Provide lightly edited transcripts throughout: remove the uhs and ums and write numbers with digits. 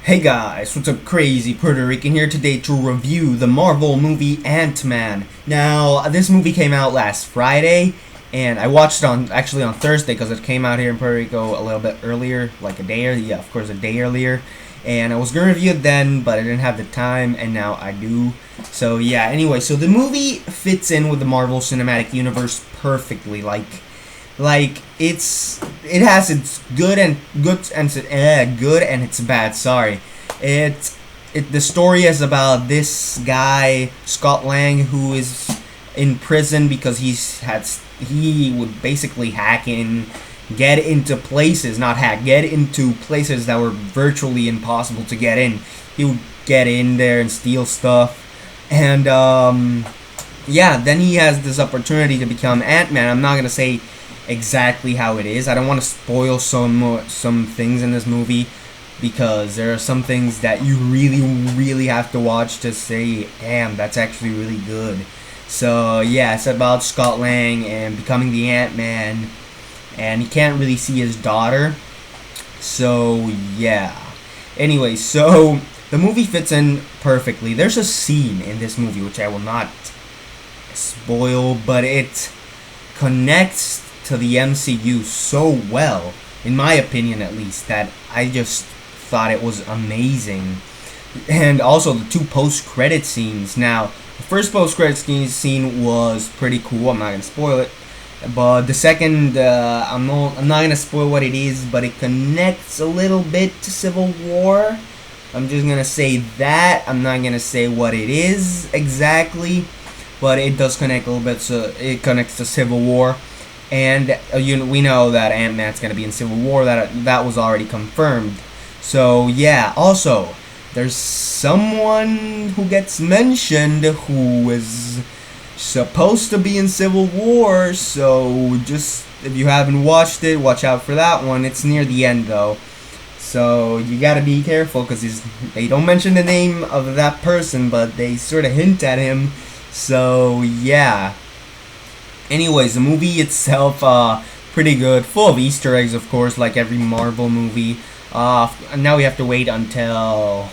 Hey guys, what's up? Crazy Puerto Rican here today to review the Marvel movie Ant-Man. Now, this movie came out last Friday, and I watched it on Thursday because it came out here in Puerto Rico a little bit earlier, like a day earlier. Yeah, of course, a day earlier. And I was gonna review it then, but I didn't have the time, and now I do. So yeah. Anyway, so the movie fits in with the Marvel Cinematic Universe perfectly. It has its good and its bad. Sorry, the story is about this guy Scott Lang who is in prison because he would basically get into places, not hack, get into places that were virtually impossible to get in. He would get in there and steal stuff, and yeah, then he has this opportunity to become Ant-Man. I'm not gonna say exactly how it is. I don't want to spoil some things in this movie because there are some things that you really have to watch to say, damn, that's actually really good. So yeah, it's about Scott Lang and becoming the Ant-Man, and he can't really see his daughter. So yeah. Anyway, so the movie fits in perfectly. There's a scene in this movie which I will not spoil, but it connects to the MCU so well, in my opinion at least, that I just thought it was amazing. And also the two post-credit scenes. Now, the first post-credit scene was pretty cool. I'm not gonna spoil it, but the second, I'm not gonna spoil what it is, but it connects a little bit to Civil War. I'm just gonna say that. I'm not gonna say what it is exactly, but it does connect a little bit. So it connects to Civil War. And we know that Ant-Man's gonna be in Civil War. That was already confirmed. So yeah. Also, there's someone who gets mentioned who is supposed to be in Civil War. So just if you haven't watched it, watch out for that one. It's near the end though, so you gotta be careful because they don't mention the name of that person, but they sort of hint at him. So yeah. Anyways, the movie itself, pretty good, full of Easter eggs, of course, like every Marvel movie. Now we have to wait until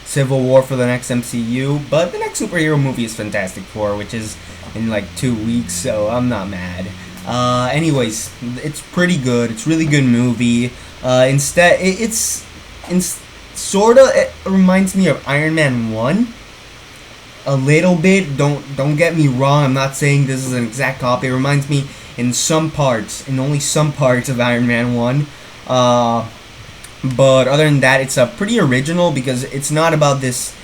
Civil War for the next MCU, but the next superhero movie is Fantastic Four, which is in like 2 weeks, so I'm not mad. Anyways, it's pretty good. It's a really good movie. It reminds me of Iron Man 1. A little bit. Don't get me wrong. I'm not saying this is an exact copy. It reminds me in only some parts of Iron Man 1. But other than that, it's a pretty original because it's not about this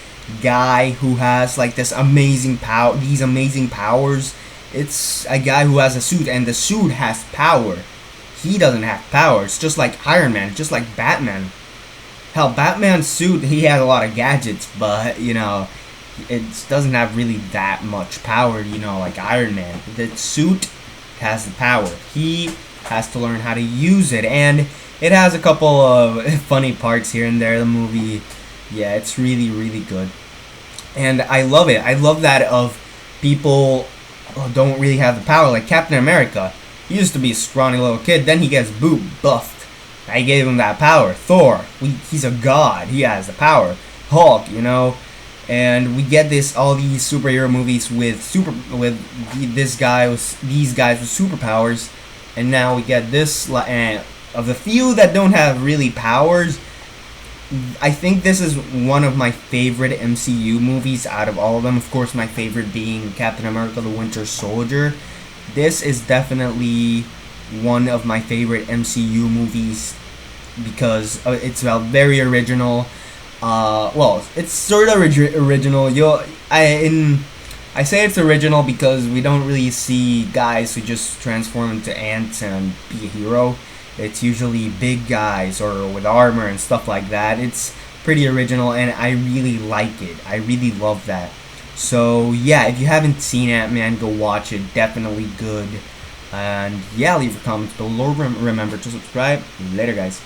guy who has like these amazing powers. It's a guy who has a suit, and the suit has power. He doesn't have power. It's just like Iron Man, just like Batman. Hell, Batman's suit, he has a lot of gadgets, but it doesn't have really that much power, like Iron Man. The suit has the power. He has to learn how to use it, and it has a couple of funny parts here and there. The movie, yeah, it's really good, and I love it. I love that of people who don't really have the power, like Captain America. He used to be a scrawny little kid, then he gets buffed. I gave him that power. Thor, he's a god. He has the power. Hulk, and we get all these superhero movies with these guys with superpowers, and now we get this. Of the few that don't have really powers, I think this is one of my favorite MCU movies out of all of them. Of course, my favorite being Captain America: The Winter Soldier. This is definitely one of my favorite MCU movies because it's very original. Well, it's sort of original. I say it's original because we don't really see guys who just transform into ants and be a hero. It's usually big guys or with armor and stuff like that. It's pretty original, and I really like it. I really love that. So yeah, if you haven't seen Ant-Man, go watch it. Definitely good. And yeah, leave your comments below. Remember to subscribe. Later, guys.